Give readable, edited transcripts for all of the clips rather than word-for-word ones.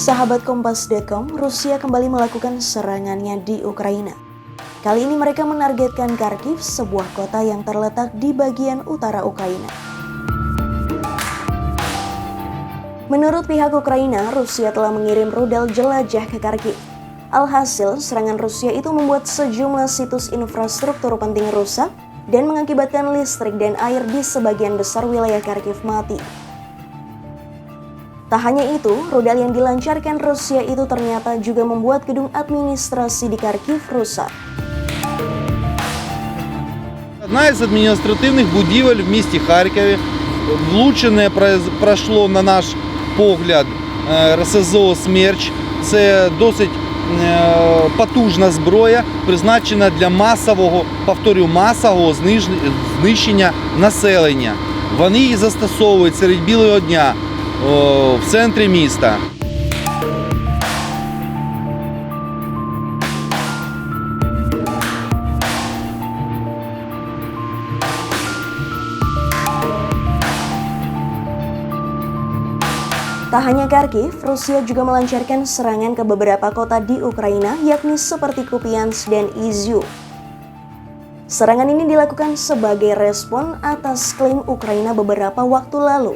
Sahabat Kompas.com, Rusia kembali melakukan serangannya di Ukraina. Kali ini mereka menargetkan Kharkiv, sebuah kota yang terletak di bagian utara Ukraina. Menurut pihak Ukraina, Rusia telah mengirim rudal jelajah ke Kharkiv. Alhasil, serangan Rusia itu membuat sejumlah situs infrastruktur penting rusak dan mengakibatkan listrik dan air di sebagian besar wilayah Kharkiv mati. Tak hanya itu, rudal yang dilancarkan Rusia itu ternyata juga membuat gedung administrasi di Kharkiv rusak. Одна из административных будівель в місті Харкові. Влучене пройшло, на наш погляд, РСЗО «Смерч». Це досить потужна зброя, призначена для масового знищення населення. Вони її застосовують серед білого дня в центрі міста. Tak hanya Kharkiv, Rusia juga melancarkan serangan ke beberapa kota di Ukraina, yakni seperti Kupiansk dan Izium. Serangan ini dilakukan sebagai respon atas klaim Ukraina beberapa waktu lalu.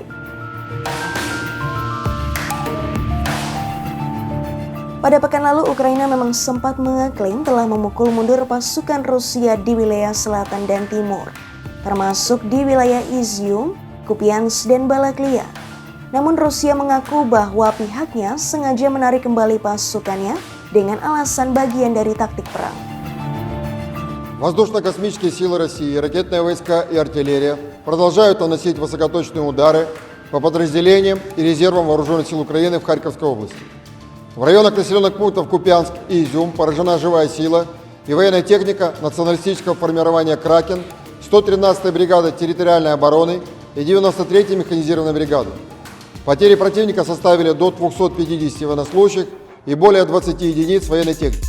Pada pekan lalu, Ukraina memang sempat mengeklaim telah memukul mundur pasukan Rusia di wilayah selatan dan timur, termasuk di wilayah Izium, Kupiansk, dan Balaklia. Namun Rusia mengaku bahwa pihaknya sengaja menarik kembali pasukannya dengan alasan bagian dari taktik perang. Воздушно-космические силы России, ракетные войска и артиллерия продолжают наносить высокоточные удары по подразделениям и резервам вооруженных сил Украины в Харьковской области. В районах населенных пунктов Купянск и Изюм поражена живая сила и военная техника националистического формирования «Кракен», 113-й бригады территориальной обороны и 93-й механизированной бригады. Потери противника составили до 250 военнослужащих и более 20 единиц военной техники.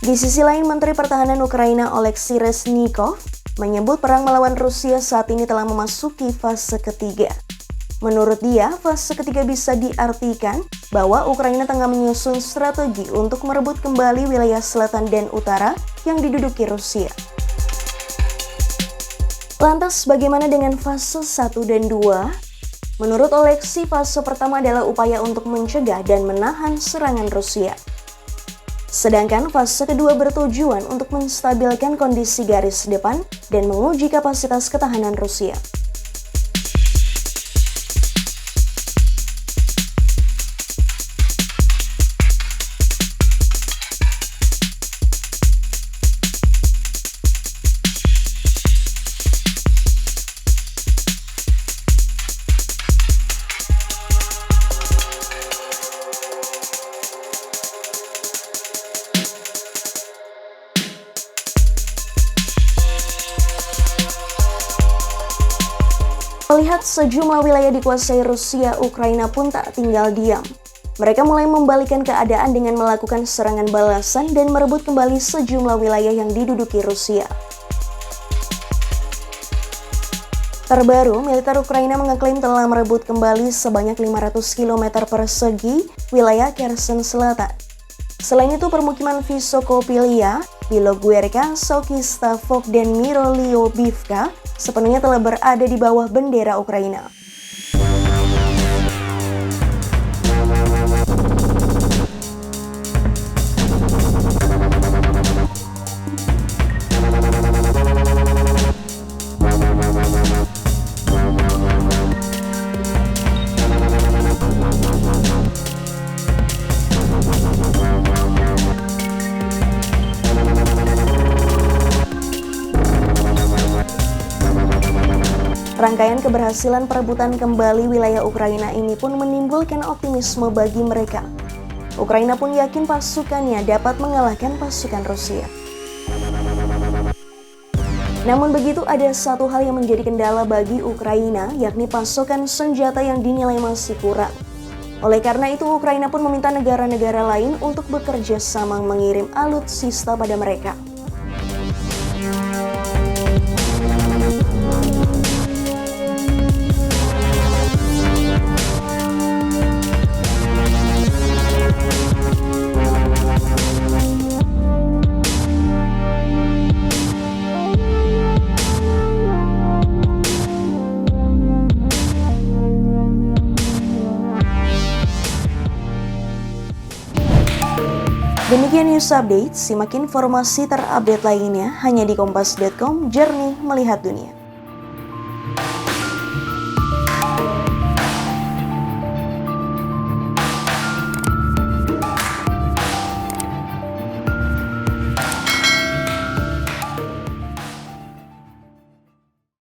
Di sisi lain, Menteri Pertahanan Ukraina Oleksiy Reznikov menyebut perang melawan Rusia saat ini telah memasuki fase ketiga. Menurut dia, fase ketiga bisa diartikan bahwa Ukraina tengah menyusun strategi untuk merebut kembali wilayah selatan dan utara yang diduduki Rusia. Lantas bagaimana dengan fase 1 dan 2? Menurut Oleksiy, fase pertama adalah upaya untuk mencegah dan menahan serangan Rusia. Sedangkan fase kedua bertujuan untuk menstabilkan kondisi garis depan dan menguji kapasitas ketahanan Rusia. Melihat sejumlah wilayah dikuasai Rusia, Ukraina pun tak tinggal diam. Mereka mulai membalikkan keadaan dengan melakukan serangan balasan dan merebut kembali sejumlah wilayah yang diduduki Rusia. Terbaru, militer Ukraina mengeklaim telah merebut kembali sebanyak 500 km persegi wilayah Kherson Selatan. Selain itu, permukiman Vysokopilia, Biloguerka, Sokistavok, dan Miroliobivka sepenuhnya telah berada di bawah bendera Ukraina. Rangkaian keberhasilan perebutan kembali wilayah Ukraina ini pun menimbulkan optimisme bagi mereka. Ukraina pun yakin pasukannya dapat mengalahkan pasukan Rusia. Namun begitu, ada satu hal yang menjadi kendala bagi Ukraina, yakni pasokan senjata yang dinilai masih kurang. Oleh karena itu, Ukraina pun meminta negara-negara lain untuk bekerja sama mengirim alutsista pada mereka. Demikian news update, simak informasi terupdate lainnya hanya di kompas.com, jernih melihat dunia.